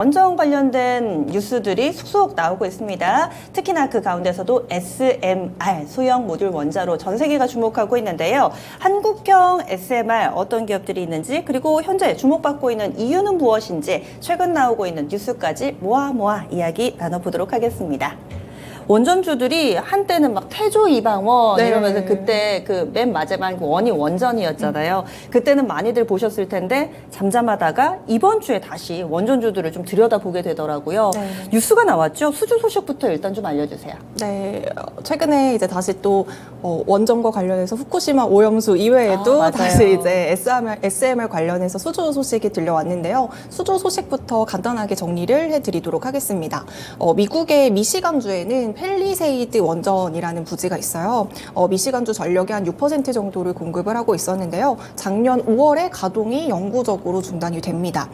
원전 관련된 뉴스들이 속속 나오고 있습니다. 특히나 그 가운데서도 SMR, 소형 모듈 원자로 전 세계가 주목하고 있는데요. 한국형 SMR 어떤 기업들이 있는지, 그리고 현재 주목받고 있는 이유는 무엇인지 최근 나오고 있는 뉴스까지 모아 이야기 나눠보도록 하겠습니다. 원전주들이 한때는 막 태조 이방원 이러면서 그때 그 맨 마지막 원이 원전이었잖아요. 그때는 많이들 보셨을 텐데 잠잠하다가 이번 주에 다시 원전주들을 좀 들여다보게 되더라고요. 뉴스가 나왔죠. 수주 소식부터 일단 좀 알려주세요. 네, 최근에 이제 다시 또 원전과 관련해서 후쿠시마 오염수 이외에도 다시 이제 SMR 관련해서 수주 소식이 들려왔는데요. 수주 소식부터 간단하게 정리를 해드리도록 하겠습니다. 미국의 미시간주에는 펠리세이드 원전이라는 부지가 있어요. 미시간주 전력의 한 6% 정도를 공급을 하고 있었는데요. 작년 5월에 가동이 영구적으로 중단이 됩니다.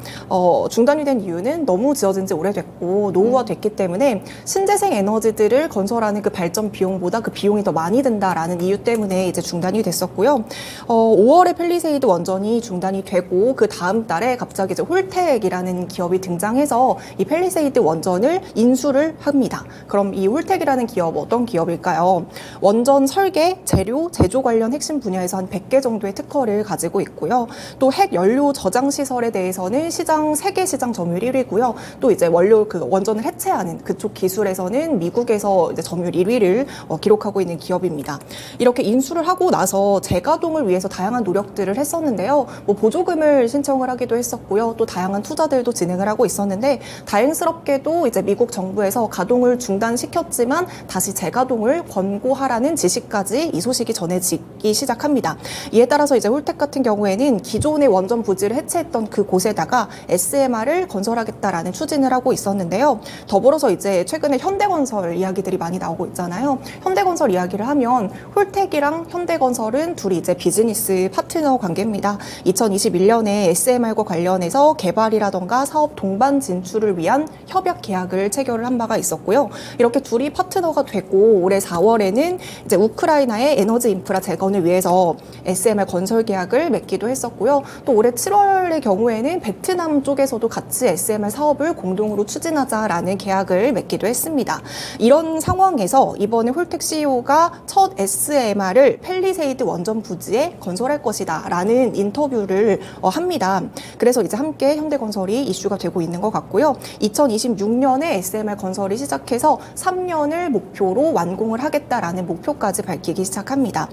중단이 된 이유는 너무 지어진 지 오래됐고 노후화됐기 때문에 신재생 에너지들을 건설하는 그 발전 비용보다 그 비용이 더 많이 든다라는 이유 때문에 이제 중단이 됐었고요. 5월에 펠리세이드 원전이 중단이 되고 그 다음 달에 갑자기 이제 홀텍이라는 기업이 등장해서 이 펠리세이드 원전을 인수를 합니다. 그럼 이 홀텍이라는 기업 어떤 기업일까요? 원전 설계, 재료, 제조 관련 핵심 분야에서 한 100개 정도의 특허를 가지고 있고요. 또 핵 연료 저장 시설에 대해서는 세계 시장 점유율 1위고요. 또 이제 원료 그 원전을 해체하는 그쪽 기술에서는 미국에서 이제 점유율 1위를 기록하고 있는 기업입니다. 이렇게 인수를 하고 나서 재가동을 위해서 다양한 노력들을 했었는데요. 보조금을 신청을 하기도 했었고요. 또 다양한 투자들도 진행을 하고 있었는데 다행스럽게도 이제 미국 정부에서 가동을 중단시켰지만 다시 재가동을 권고하라는 지시까지 이 소식이 전해지기 시작합니다. 이에 따라서 이제 홀텍 같은 경우에는 기존의 원전 부지를 해체했던 그 곳에다가 SMR을 건설하겠다라는 추진을 하고 있었는데요. 더불어서 이제 최근에 현대건설 이야기들이 많이 나오고 있잖아요. 현대건설 이야기를 하면 홀텍이랑 현대건설은 둘이 이제 비즈니스 파트너 관계입니다. 2021년에 SMR과 관련해서 개발이라던가 사업 동반 진출을 위한 협약 계약을 체결을 한 바가 있었고요. 이렇게 둘이 파트너가 되고 올해 4월에는 이제 우크라이나의 에너지 인프라 재건을 위해서 SMR 건설 계약을 맺기도 했었고요. 또 올해 7월의 경우에는 베트남 쪽에서도 같이 SMR 사업을 공동으로 추진하자라는 계약을 맺기도 했습니다. 이런 상황에서 이번에 홀텍 CEO가 첫 SMR을 펠리세이드 원전 부지에 건설할 것이다 라는 인터뷰를 합니다. 그래서 이제 함께 현대건설이 이슈가 되고 있는 것 같고요. 2026년에 SMR 건설이 시작해서 3년을 목표로 완공을 하겠다라는 목표까지 밝히기 시작합니다.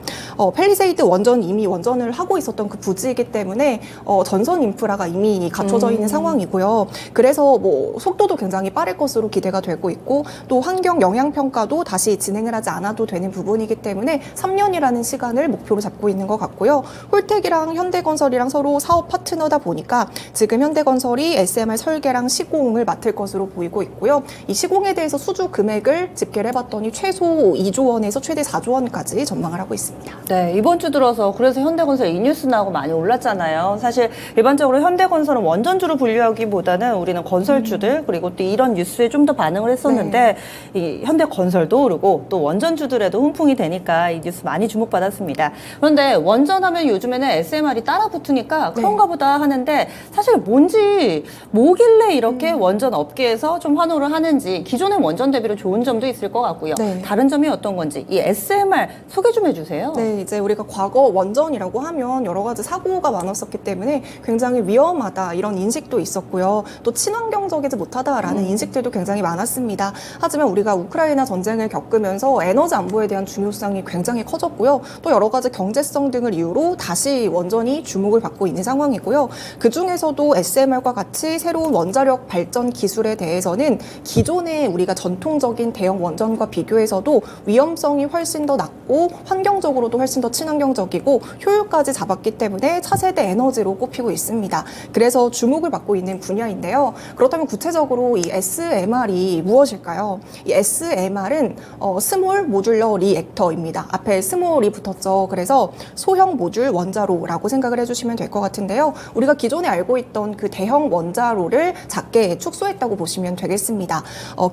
펠리세이드 원전 이미 원전을 하고 있었던 그 부지이기 때문에 전선 인프라가 이미 갖춰져 있는 상황이고요. 그래서 속도도 굉장히 빠를 것으로 기대가 되고 있고 또 환경 영향 평가도 다시 진행을 하지 않아도 되는 부분이기 때문에 3년이라는 시간을 목표로 잡고 있는 것 같고요. 홀텍이랑 현대건설이랑 서로 사업 파트너다 보니까 지금 현대건설이 SMR 설계랑 시공을 맡을 것으로 보이고 있고요. 이 시공에 대해서 수주 금액을 집계를 해봤더니 최소 2조 원에서 최대 4조 원까지 전망을 하고 있습니다. 네, 이번 주 들어서 그래서 현대건설 이 뉴스 나오고 많이 올랐잖아요. 사실 일반적으로 현대건설은 원전주로 분류하기보다는 우리는 건설주들 그리고 또 이런 뉴스에 좀 더 반응을 했었는데 이 현대건설도 오르고 또 원전주들에도 훈풍이 되니까 이 뉴스 많이 주목받았습니다. 그런데 원전하면 요즘에는 SMR이 따라 붙으니까 그런가 보다 하는데 사실 뭔지 뭐길래 이렇게 원전 업계에서 좀 환호를 하는지 기존의 원전 대비로 좋은 점도 있을 것 같고요. 다른 점이 어떤 건지 이 SMR 소개 좀 해주세요. 네, 이제 우리가 과거 원전이라고 하면 여러 가지 사고가 많았었기 때문에 굉장히 위험하다 이런 인식도 있었고요. 또 친환경적이지 못하다라는 인식들도 굉장히 많았습니다. 하지만 우리가 우크라이나 전쟁을 겪으면서 에너지 안보에 대한 중요성이 굉장히 커졌고요. 또 여러 가지 경제성 등을 이유로 다시 원전이 주목을 받고 있는 상황이고요. 그 중에서도 SMR과 같이 새로운 원자력 발전 기술에 대해서는 기존의 우리가 전통적인 대형 원전과 비교해서도 위험성이 훨씬 더 낮고 환경적으로도 훨씬 더 친환경적이고 효율까지 잡았기 때문에 차세대 에너지로 꼽히고 있습니다. 그래서 주목을 받고 있는 분야인데요. 그렇다면 구체적으로 이 SMR이 무엇일까요? 이 SMR은 스몰 모듈러 리액터입니다. 앞에 스몰이 붙었죠. 그래서 소형 모듈 원자로라고 생각을 해주시면 될 것 같은데요. 우리가 기존에 알고 있던 그 대형 원자로를 작게 축소했다고 보시면 되겠습니다.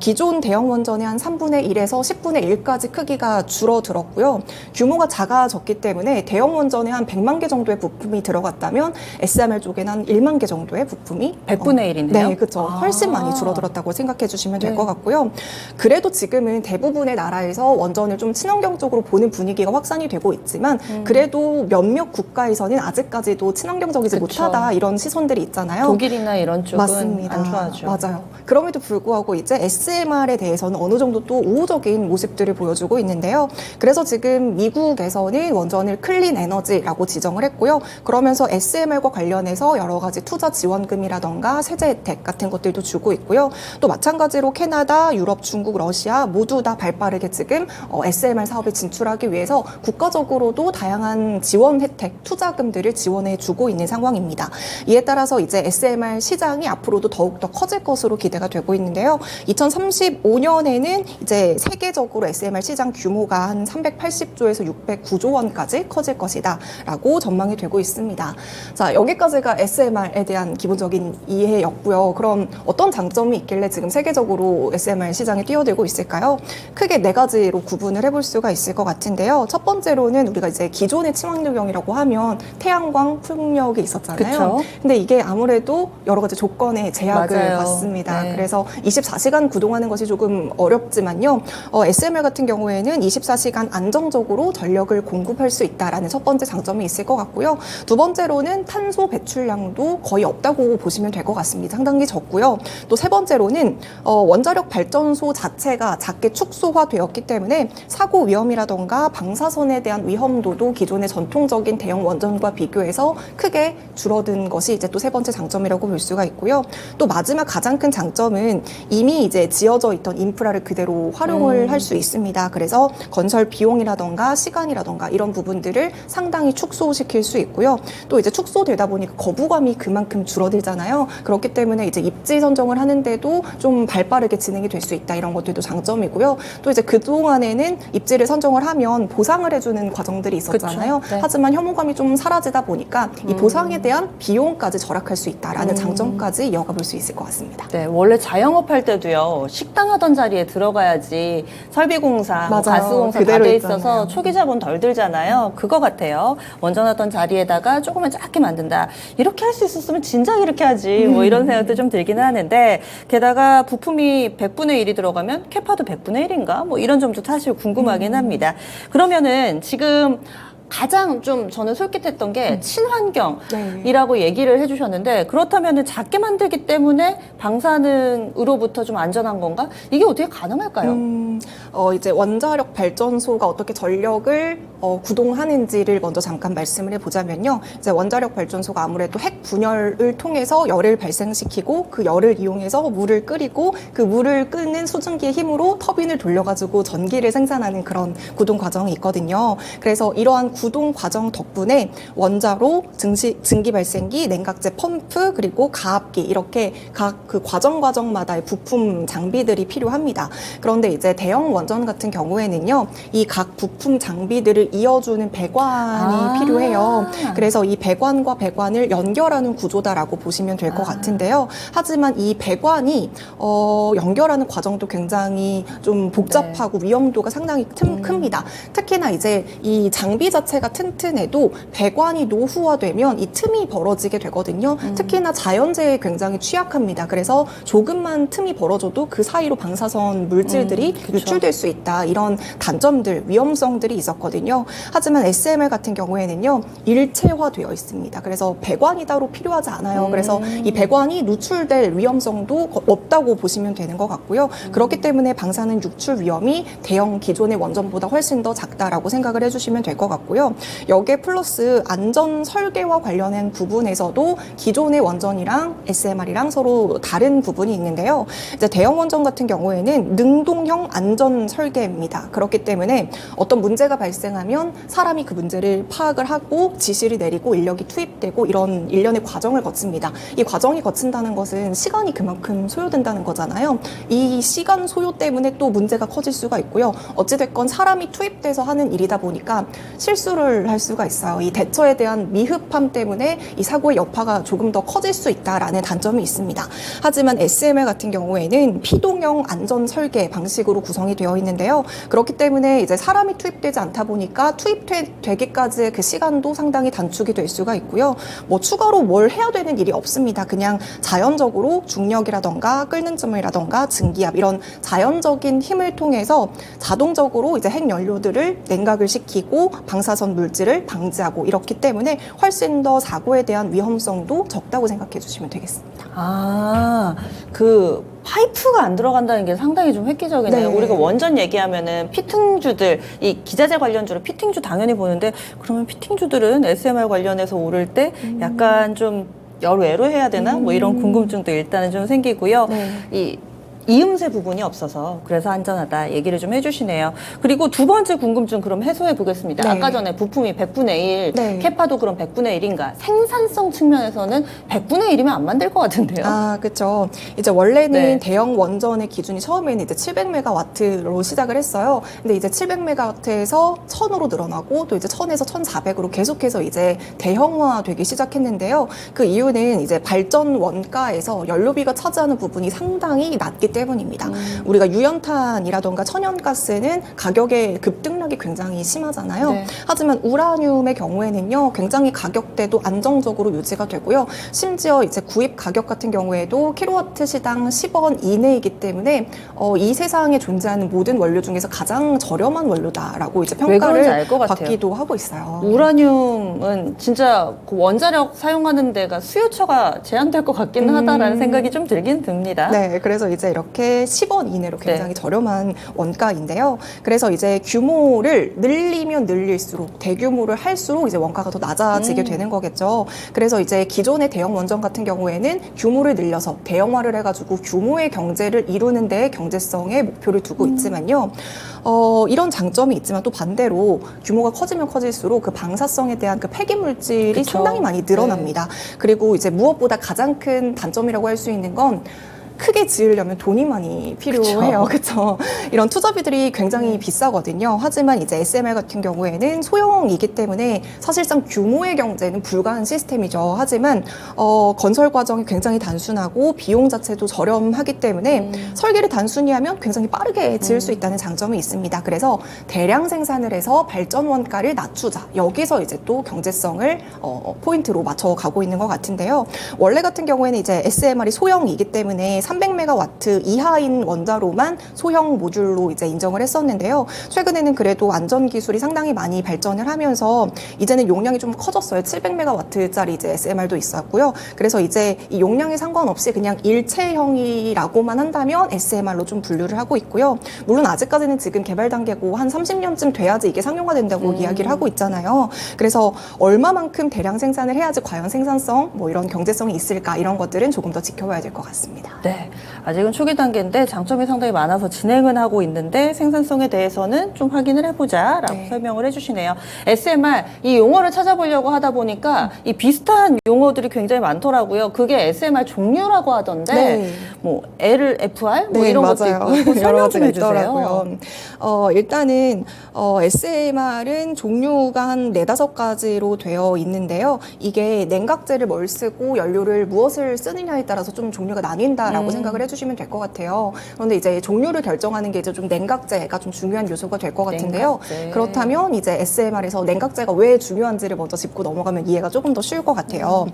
기존 대형 원전의 한 3분의 1에서 10분의 1까지 크기가 줄어들었고요. 규모가 작아졌기 때문에 대형 원전에 한 100만 개 정도의 부품이 들어갔다면 SMR 쪽에는 한 1만 개 정도의 부품이 100분의 1이네요. 네, 그렇죠. 훨씬 많이 줄어들었다고 생각해 주시면 될 것 같고요. 그래도 지금은 대부분의 나라에서 원전을 좀 친환경적으로 보는 분위기가 확산이 되고 있지만 그래도 몇몇 국가에서는 아직까지도 친환경적이지 그쵸. 못하다 이런 시선들이 있잖아요. 독일이나 이런 쪽은 맞습니다. 안 좋아하죠. 맞아요. 그럼에도 불구하고 이제 SMR에 대해서는 어느 정도 또 우호적인 모습들을 보여주고 있는데요. 그래서 지금 미국에서는 원전을 클린 에너지라고 지정을 했고요. 그러면서 SMR과 관련해서 여러 가지 투자 지원금이라던가 세제 혜택 같은 것들도 주고 있고요. 또 마찬가지로 캐나다, 유럽, 중국, 러시아 모두 다 발빠르게 지금 SMR 사업에 진출하기 위해서 국가적으로도 다양한 지원 혜택, 투자금들을 지원해 주고 있는 상황입니다. 이에 따라서 이제 SMR 시장이 앞으로도 더욱더 커질 것으로 기대가 되고 있는데요. 2035년에는 이제 세계적으로 SMR 시장 규모가 한 380조에서 609조 원까지 커질 것이다라고 전망이 되고 있습니다. 자, 여기까지가 SMR에 대한 기본적인 이해였고요. 그럼 어떤 장점이 있길래 지금 세계적으로 SMR 시장에 뛰어들고 있을까요? 크게 네 가지로 구분을 해볼 수가 있을 것 같은데요. 첫 번째로는 우리가 이제 기존의 친환경이라고 하면 태양광, 풍력이 있었잖아요. 그쵸. 근데 이게 아무래도 여러 가지 조건에 제약을 맞아요. 받습니다. 네. 그래서 24시간 구동하는 것이 조금 어렵지만요. SMR 같은 경우에는 24시간 안정적으로 전력을 공급할 수 있다라는 첫 번째 장점이 있을 것 같고요. 두 번째로는 탄소 배출량도 거의 없다고 보시면 될 것 같습니다. 상당히 적고요. 또 세 번째로는 원자력 발전소 자체가 작게 축소화되었기 때문에 사고 위험이라던가 방사선에 대한 위험도도 기존의 전통적인 대형 원전과 비교해서 크게 줄어든 것이 이제 또 세 번째 장점이라고 볼 수가 있고요. 또 마지막 가장 큰 장점은 이미 이제 지어져 있던 인프라를 그대로 활용을 할 수 있습니다. 그래서 건설 비용이라던가 시간이라던가 이런 부분들을 상당히 축소시킬 수 있고요. 또 이제 축소되다 보니까 거부감이 그만큼 줄어들잖아요. 그렇기 때문에 이제 입지 선정을 하는데도 좀 발빠르게 진행이 될 수 있다. 이런 것들도 장점이고요. 또 이제 그동안에는 입지를 선정을 하면 보상을 해주는 과정들이 있었잖아요. 그쵸. 네. 하지만 혐오감이 좀 사라지다 보니까 이 보상에 대한 비용까지 절약할 수 있다라는 장점까지 이어가 볼 수 있을 것 같습니다. 네, 원래 자영업 할 때도요, 식당 하던 자리에 들어가야지 설비공사, 뭐 맞아요. 가스공사 다 그대로 돼 있잖아요. 있어서 초기 자본 덜 들잖아요. 그거 같아요. 원전하던 자리에다가 조금만 작게 만든다. 이렇게 할 수 있었으면 진작 이렇게 하지. 뭐 이런 생각도 좀 들기는 하는데, 게다가 부품이 100분의 1이 들어가면 캐파도 100분의 1인가? 뭐 이런 점도 사실 궁금하긴 합니다. 그러면은 지금 가장 좀 저는 솔깃했던 게 친환경이라고 얘기를 해주셨는데, 그렇다면 작게 만들기 때문에 방사능으로부터 좀 안전한 건가? 이게 어떻게 가능할까요? 이제 원자력 발전소가 어떻게 전력을 구동하는지를 먼저 잠깐 말씀을 해보자면요. 이제 원자력 발전소가 아무래도 핵 분열을 통해서 열을 발생시키고 그 열을 이용해서 물을 끓이고 그 물을 끄는 수증기의 힘으로 터빈을 돌려가지고 전기를 생산하는 그런 구동 과정이 있거든요. 그래서 이러한 구동 과정 덕분에 원자로, 증기 발생기, 냉각제 펌프, 그리고 가압기 이렇게 각 그 과정마다의 부품 장비들이 필요합니다. 그런데 이제 대형 원전 같은 경우에는요, 이 각 부품 장비들을 이어주는 배관이 필요해요. 그래서 이 배관과 배관을 연결하는 구조다라고 보시면 될 것 같은데요. 하지만 이 배관이 연결하는 과정도 굉장히 좀 복잡하고 위험도가 상당히 큽니다. 특히나 이제 이 장비 자체가 튼튼해도 배관이 노후화되면 이 틈이 벌어지게 되거든요. 특히나 자연재해에 굉장히 취약합니다. 그래서 조금만 틈이 벌어져도 그 사이로 방사선 물질들이 유출될 수 있다. 이런 단점들, 위험성들이 있었거든요. 하지만 SMR 같은 경우에는요, 일체화되어 있습니다. 그래서 배관이 따로 필요하지 않아요. 그래서 이 배관이 누출될 위험성도 없다고 보시면 되는 것 같고요. 그렇기 때문에 방사능 유출 위험이 대형 기존의 원전보다 훨씬 더 작다라고 생각을 해주시면 될 것 같고요. 여기에 플러스 안전 설계와 관련된 부분에서도 기존의 원전이랑 SMR이랑 서로 다른 부분이 있는데요. 이제 대형 원전 같은 경우에는 능동형 안전 설계입니다. 그렇기 때문에 어떤 문제가 발생하면 사람이 그 문제를 파악을 하고 지시를 내리고 인력이 투입되고 이런 일련의 과정을 거칩니다. 이 과정이 거친다는 것은 시간이 그만큼 소요된다는 거잖아요. 이 시간 소요 때문에 또 문제가 커질 수가 있고요. 어찌됐건 사람이 투입돼서 하는 일이다 보니까 실수를 할 수가 있어요. 이 대처에 대한 미흡함 때문에 이 사고의 여파가 조금 더 커질 수 있다라는 단점이 있습니다. 하지만 SMR 같은 경우에는 피동형 안전 설계 방식으로 구성이 되어 있는데요. 그렇기 때문에 이제 사람이 투입되지 않다 보니까 투입되기까지의 그 시간도 상당히 단축이 될 수가 있고요. 뭐 추가로 뭘 해야 되는 일이 없습니다. 그냥 자연적으로 중력이라던가 끓는 점이라던가 증기압 이런 자연적인 힘을 통해서 자동적으로 이제 핵연료들을 냉각을 시키고 방사선 물질을 방지하고 이렇기 때문에 훨씬 더 사고에 대한 위험성도 적다고 생각해 주시면 되겠습니다. 아, 그 파이프가 안 들어간다는 게 상당히 좀 획기적이네요. 네. 우리가 원전 얘기하면은 피팅주들, 이 기자재 관련주로 피팅주 당연히 보는데 그러면 피팅주들은 SMR 관련해서 오를 때 약간 좀 여러외로 해야 되나? 뭐 이런 궁금증도 일단은 좀 생기고요. 네. 이 이음새 부분이 없어서 그래서 안전하다 얘기를 좀 해주시네요. 그리고 두 번째 궁금증 그럼 해소해 보겠습니다. 네. 아까 전에 부품이 100분의 1, 네. 캐파도 그럼 100분의 1인가? 생산성 측면에서는 100분의 1이면 안 만들 것 같은데요. 아, 그렇죠. 이제 원래는 네. 대형 원전의 기준이 처음에는 이제 700메가와트로 시작을 했어요. 근데 이제 700메가와트에서 1000으로 늘어나고 또 이제 1000에서 1400으로 계속해서 이제 대형화되기 시작했는데요. 그 이유는 이제 발전 원가에서 연료비가 차지하는 부분이 상당히 낮기 때문입니다. 우리가 유연탄이라던가 천연가스는 가격의 급등락이 굉장히 심하잖아요. 네. 하지만 우라늄의 경우에는요, 굉장히 가격대도 안정적으로 유지가 되고요. 심지어 이제 구입 가격 같은 경우에도 킬로와트 시당 10원 이내이기 때문에 이 세상에 존재하는 모든 원료 중에서 가장 저렴한 원료다라고 이제 왜 그런지 알 평가를 것 같아요. 받기도 하고 있어요. 우라늄은 진짜 그 원자력 사용하는 데가 수요처가 제한될 것 같기는 하다라는 생각이 좀 들긴 듭니다. 네, 그래서 이제 이렇게 10원 이내로 굉장히 저렴한 원가인데요. 그래서 이제 규모를 늘리면 늘릴수록 대규모를 할수록 이제 원가가 더 낮아지게 되는 거겠죠. 그래서 이제 기존의 대형 원전 같은 경우에는 규모를 늘려서 대형화를 해가지고 규모의 경제를 이루는 데 경제성에 목표를 두고 있지만요. 이런 장점이 있지만 또 반대로 규모가 커지면 커질수록 그 방사성에 대한 그 폐기 물질이 그쵸. 상당히 많이 늘어납니다. 그리고 이제 무엇보다 가장 큰 단점이라고 할 수 있는 건 크게 지으려면 돈이 많이 필요해요. 그렇죠? 이런 투자비들이 굉장히 비싸거든요. 하지만 이제 SMR 같은 경우에는 소형이기 때문에 사실상 규모의 경제는 불가한 시스템이죠. 하지만 건설 과정이 굉장히 단순하고 비용 자체도 저렴하기 때문에 설계를 단순히 하면 굉장히 빠르게 지을 수 있다는 장점이 있습니다. 그래서 대량 생산을 해서 발전 원가를 낮추자. 여기서 이제 또 경제성을 포인트로 맞춰가고 있는 것 같은데요. 원래 같은 경우에는 이제 SMR이 소형이기 때문에 300메가와트 이하인 원자로만 소형 모듈로 이제 인정을 했었는데요. 최근에는 그래도 안전 기술이 상당히 많이 발전을 하면서 이제는 용량이 좀 커졌어요. 700메가와트짜리 이제 SMR도 있었고요. 그래서 이제 이 용량에 상관없이 그냥 일체형이라고만 한다면 SMR로 좀 분류를 하고 있고요. 물론 아직까지는 지금 개발 단계고 한 30년쯤 돼야지 이게 상용화된다고 이야기를 하고 있잖아요. 그래서 얼마만큼 대량 생산을 해야지 과연 생산성, 뭐 이런 경제성이 있을까 이런 것들은 조금 더 지켜봐야 될 것 같습니다. 네. 아직은 초기 단계인데 장점이 상당히 많아서 진행은 하고 있는데 생산성에 대해서는 좀 확인을 해보자라고 네. 설명을 해주시네요. SMR 이 용어를 찾아보려고 하다 보니까 이 비슷한 용어들이 굉장히 많더라고요. 그게 SMR 종류라고 하던데 네. 뭐 LFR 뭐 네, 이런 맞아요. 것도 있고 여러 설명 좀 가지가 해주세요. 있더라고요. 일단은 SMR은 종류가 한 4-5가지로 되어 있는데요. 이게 냉각제를 뭘 쓰고 연료를 무엇을 쓰느냐에 따라서 좀 종류가 나뉜다라고 생각을 해주시면 될 것 같아요. 그런데 이제 종류를 결정하는 게 이제 좀 냉각제가 좀 중요한 요소가 될 것 같은데요. 냉각제. 그렇다면 이제 SMR에서 냉각제가 왜 중요한지를 먼저 짚고 넘어가면 이해가 조금 더 쉬울 것 같아요.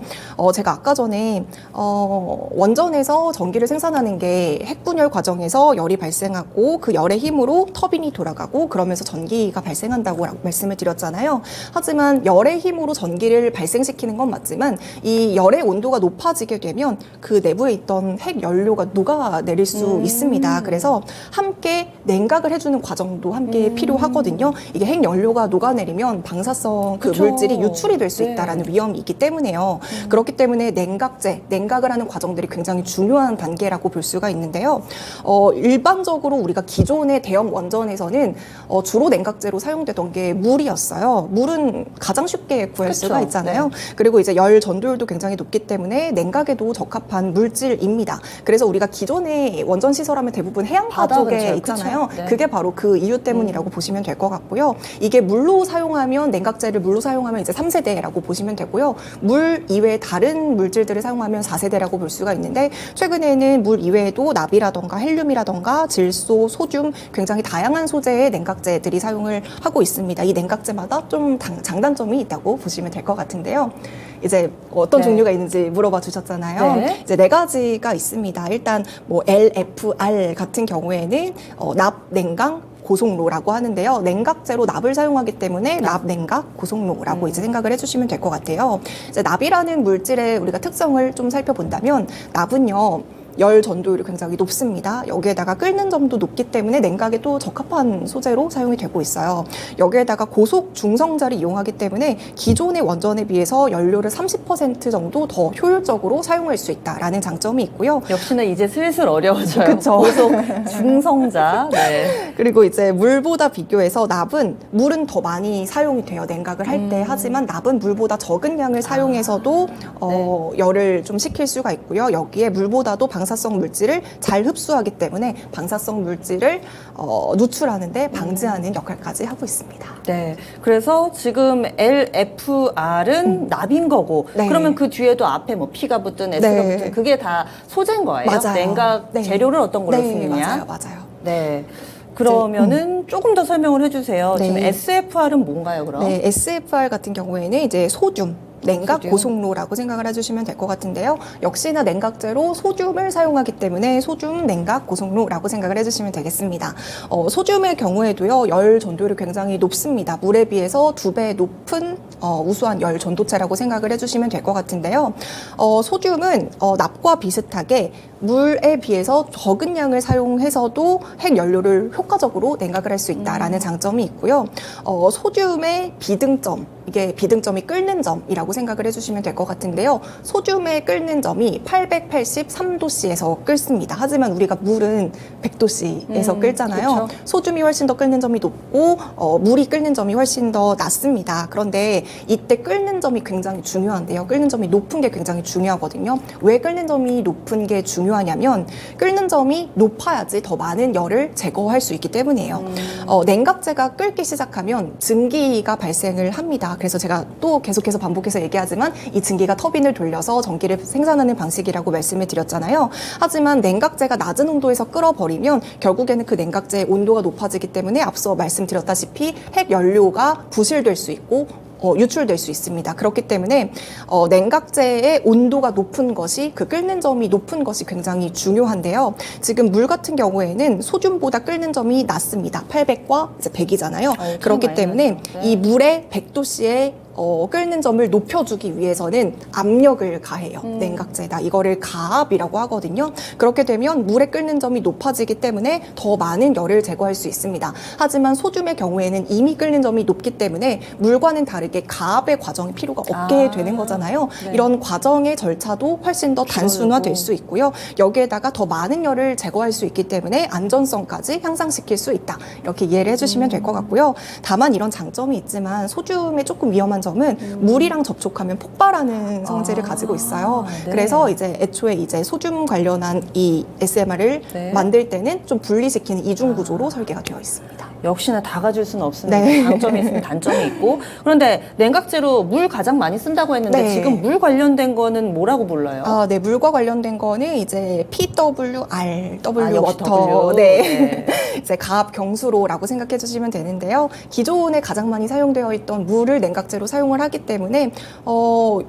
제가 아까 전에 원전에서 전기를 생산하는 게 핵분열 과정에서 열이 발생하고 그 열의 힘으로 터빈이 돌아가고 그러면서 전기가 발생한다고 말씀을 드렸잖아요. 하지만 열의 힘으로 전기를 발생시키는 건 맞지만 이 열의 온도가 높아지게 되면 그 내부에 있던 핵 연료가 녹아내릴 수 있습니다. 그래서 함께 냉각을 해주는 과정도 함께 필요하거든요. 이게 핵 연료가 녹아내리면 방사성 그 그쵸. 물질이 유출이 될 수 네. 있다라는 위험이 있기 때문에요. 그렇기 때문에 냉각을 하는 과정들이 굉장히 중요한 단계라고 볼 수가 있는데요. 일반적으로 우리가 기존의 대형 원전에서는 주로 냉각제로 사용되던 게 물이었어요. 물은 가장 쉽게 구할 그쵸. 수가 있잖아요. 네. 그리고 이제 열 전도율도 굉장히 높기 때문에 냉각에도 적합한 물질입니다. 그래서 우리가 기존의 원전 시설하면 대부분 해안가 바다 쪽에 근처에, 있잖아요. 그쵸? 네. 그게 바로 그 이유 때문이라고 보시면 될 것 같고요. 이게 물로 사용하면 냉각제를 물로 사용하면 이제 3세대라고 보시면 되고요. 물 이외에 다른 물질들을 사용하면 4세대라고 볼 수가 있는데 최근에는 물 이외에도 납이라던가 헬륨이라던가 질소, 소듐 굉장히 다양한 소재의 냉각제들이 사용을 하고 있습니다. 이 냉각제마다 좀 장단점이 있다고 보시면 될 것 같은데요. 이제 어떤 네. 종류가 있는지 물어봐 주셨잖아요. 네. 이제 네 가지가 있습니다. 일단 뭐 LFR 같은 경우에는 납, 냉각, 고속로라고 하는데요. 냉각제로 납을 사용하기 때문에 납, 냉각, 고속로라고 이제 생각을 해주시면 될 것 같아요. 이제 납이라는 물질의 우리가 특성을 좀 살펴본다면 납은요. 열 전도율이 굉장히 높습니다. 여기에다가 끓는 점도 높기 때문에 냉각에 또 적합한 소재로 사용이 되고 있어요. 여기에다가 고속 중성자를 이용하기 때문에 기존의 원전에 비해서 연료를 30% 정도 더 효율적으로 사용할 수 있다라는 장점이 있고요. 역시나 이제 슬슬 어려워져요. 그쵸. 고속 중성자. 네. 그리고 이제 물보다 비교해서 납은 물은 더 많이 사용이 돼요. 냉각을 할 때. 하지만 납은 물보다 적은 양을 사용해서도 열을 좀 식힐 수가 있고요. 여기에 물보다도 방사성 물질을 잘 흡수하기 때문에 방사성 물질을 누출하는데 방지하는 역할까지 하고 있습니다. 네. 그래서 지금 LFR은 납인 거고, 네. 그러면 그 뒤에도 앞에 뭐 P가 붙든 S가 네. 붙든 그게 다 소재인 거예요. 맞아요. 냉각 네. 재료를 어떤 걸로 네, 쓰느냐. 맞아요. 네. 그러면은 조금 더 설명을 해주세요. 네. 지금 SFR은 뭔가요, 그럼? 네, SFR 같은 경우에는 이제 소듐, 냉각 소듐. 고속로라고 생각을 해주시면 될 것 같은데요. 역시나 냉각제로 소듐을 사용하기 때문에 소듐, 냉각, 고속로라고 생각을 해주시면 되겠습니다. 소듐의 경우에도요, 열 전도율이 굉장히 높습니다. 물에 비해서 2배 높은 우수한 열 전도체라고 생각을 해주시면 될 것 같은데요. 소듐은 납과 비슷하게 물에 비해서 적은 양을 사용해서도 핵 연료를 효과적으로 냉각을 할 수 있다라는 장점이 있고요. 소듐의 비등점, 이게 비등점이 끓는 점이라고 생각을 해주시면 될 것 같은데요. 소듐의 끓는 점이 883도씨에서 끓습니다. 하지만 우리가 물은 100도씨에서 끓잖아요. 그쵸. 소듐이 훨씬 더 끓는 점이 높고 물이 끓는 점이 훨씬 더 낮습니다. 그런데 이때 끓는 점이 굉장히 중요한데요. 끓는 점이 높은 게 굉장히 중요하거든요. 왜 끓는 점이 높은 게 중요하냐면 끓는 점이 높아야지 더 많은 열을 제거할 수 있기 때문이에요. 냉각제가 끓기 시작하면 증기가 발생을 합니다. 그래서 제가 또 계속해서 반복해서 얘기하지만 이 증기가 터빈을 돌려서 전기를 생산하는 방식이라고 말씀을 드렸잖아요. 하지만 냉각제가 낮은 온도에서 끓어버리면 결국에는 그 냉각제의 온도가 높아지기 때문에 앞서 말씀드렸다시피 핵 연료가 부실될 수 있고 유출될 수 있습니다. 그렇기 때문에 냉각제의 온도가 높은 것이 그 끓는 점이 높은 것이 굉장히 중요한데요. 지금 물 같은 경우에는 소듐보다 끓는 점이 낮습니다. 800과 이제 100이잖아요. 그렇기 때문에 나죠. 네. 이 물에 100도씨의 끓는 점을 높여주기 위해서는 압력을 가해요. 냉각제에다. 이거를 가압이라고 하거든요. 그렇게 되면 물의 끓는 점이 높아지기 때문에 더 많은 열을 제거할 수 있습니다. 하지만 소듐의 경우에는 이미 끓는 점이 높기 때문에 물과는 다르게 가압의 과정이 필요가 없게 되는 거잖아요. 네. 이런 과정의 절차도 훨씬 더 단순화될 수 있고요. 여기에다가 더 많은 열을 제거할 수 있기 때문에 안전성까지 향상시킬 수 있다. 이렇게 이해를 해주시면 될 것 같고요. 다만 이런 장점이 있지만 소듐의 조금 위험한 점은 물이랑 접촉하면 폭발하는 성질을 가지고 있어요. 네. 그래서 이제 애초에 이제 소듐 관련한 이 SMR을 네. 만들 때는 좀 분리시키는 이중 구조로 설계가 되어 있습니다. 역시나 다 가질 수는 없습니다. 네. 장점이 있으면 단점이 있고. 그런데 냉각제로 물 가장 많이 쓴다고 했는데 네. 지금 물 관련된 거는 뭐라고 불러요? 네, 물과 관련된 거는 이제 PWR, W 역시 워터, W. 네, 네. 이제 가압 경수로라고 생각해 주시면 되는데요. 기존에 가장 많이 사용되어 있던 물을 냉각제로 사용을 하기 때문에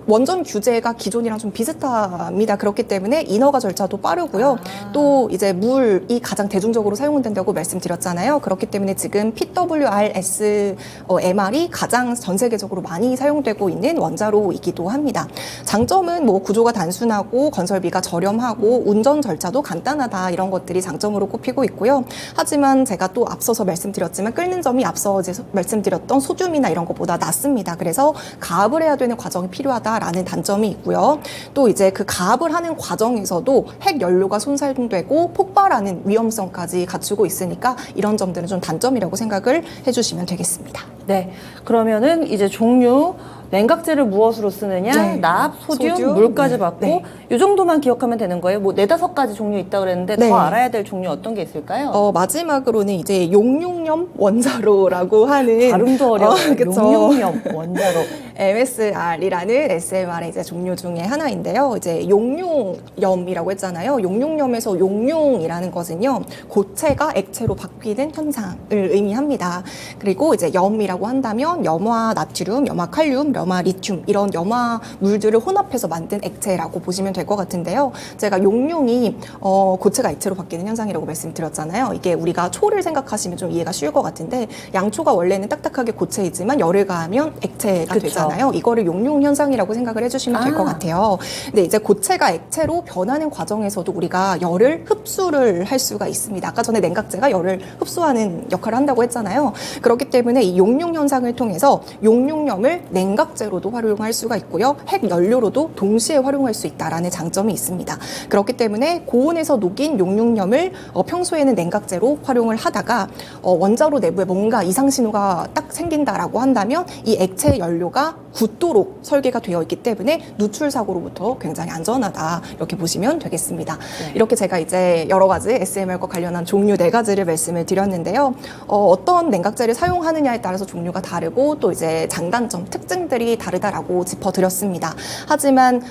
원전 규제가 기존이랑 좀 비슷합니다. 그렇기 때문에 인허가 절차도 빠르고요. 또 이제 물이 가장 대중적으로 사용된다고 말씀드렸잖아요. 그렇기 때문에 지금 PWR SMR이 가장 전 세계적으로 많이 사용되고 있는 원자로이기도 합니다. 장점은 뭐 구조가 단순하고 건설비가 저렴하고 운전 절차도 간단하다 이런 것들이 장점으로 꼽히고 있고요. 하지만 제가 또 앞서서 말씀드렸지만 끓는 점이 앞서 이제 말씀드렸던 소듐이나 이런 것보다 낮습니다. 그래서 가압을 해야 되는 과정이 필요하다라는 단점이 있고요. 또 이제 그 가압을 하는 과정에서도 핵 연료가 손상되고 폭발하는 위험성까지 갖추고 있으니까 이런 점들은 좀 단점이라고 생각을 해주시면 되겠습니다. 네. 그러면은 이제 종류 냉각제를 무엇으로 쓰느냐, 네. 납, 소듐, 소듐, 물까지 네. 받고 네. 이 정도만 기억하면 되는 거예요. 뭐 4-5가지 종류 있다고 그랬는데 네. 더 알아야 될 종류 어떤 게 있을까요? 마지막으로는 이제 용융염 원자로라고 하는 발음도 어려워요. 그쵸. 용융염 원자로. MSR이라는 SMR의 이제 종류 중에 하나인데요. 이제 용융염이라고 했잖아요. 용융염에서 용융이라는 것은요, 고체가 액체로 바뀌는 현상을 의미합니다. 그리고 이제 염이라고 한다면 염화 나트륨, 염화 칼륨, 염화 리튬 이런 염화 물들을 혼합해서 만든 액체라고 보시면 될 것 같은데요. 제가 용융이 고체가 액체로 바뀌는 현상이라고 말씀드렸잖아요. 이게 우리가 초를 생각하시면 좀 이해가 쉬울 것 같은데 양초가 원래는 딱딱하게 고체이지만 열을 가하면 액체가 그쵸. 되잖아요. 이거를 용융 현상이라고 생각을 해주시면 될 것 같아요. 근데 이제 고체가 액체로 변하는 과정에서도 우리가 열을 흡수를 할 수가 있습니다. 아까 전에 냉각제가 열을 흡수하는 역할을 한다고 했잖아요. 그렇기 때문에 이 용융 현상을 통해서 용융염을 냉각제로도 활용할 수가 있고요. 핵연료로도 동시에 활용할 수 있다라는 장점이 있습니다. 그렇기 때문에 고온에서 녹인 용융염을 평소에는 냉각제로 활용을 하다가 원자로 내부에 뭔가 이상 신호가 딱 생긴다라고 한다면 이 액체 연료가 굳도록 설계가 되어 있기 때문에 누출 사고로부터 굉장히 안전하다 이렇게 보시면 되겠습니다. 네. 이렇게 제가 이제 여러 가지 SMR과 관련한 종류 4가지를 말씀을 드렸는데요. 어떤 냉각제를 사용하느냐에 따라서 종류가 다르고 또 이제 장단점, 특징들이 다르다라고 짚어드렸습니다. 하지만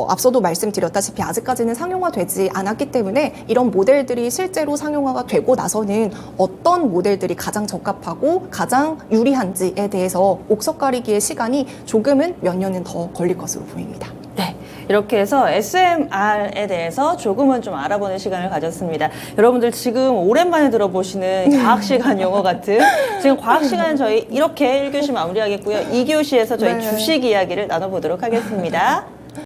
앞서도 말씀드렸다시피 아직까지는 상용화되지 않았기 때문에 이런 모델들이 실제로 상용화가 되고 나서는 어떤 모델들이 가장 적합하고 가장 유리한지에 대해서 옥석 가리기의 시간이 조금은 몇 년은 더 걸릴 것으로 보입니다. 네. 이렇게 해서 SMR에 대해서 조금은 좀 알아보는 시간을 가졌습니다. 여러분들 지금 오랜만에 들어보시는 과학시간 용어 같은 지금 과학시간 저희 이렇게 1교시 마무리하겠고요. 2교시에서 저희 네. 주식 이야기를 나눠보도록 하겠습니다.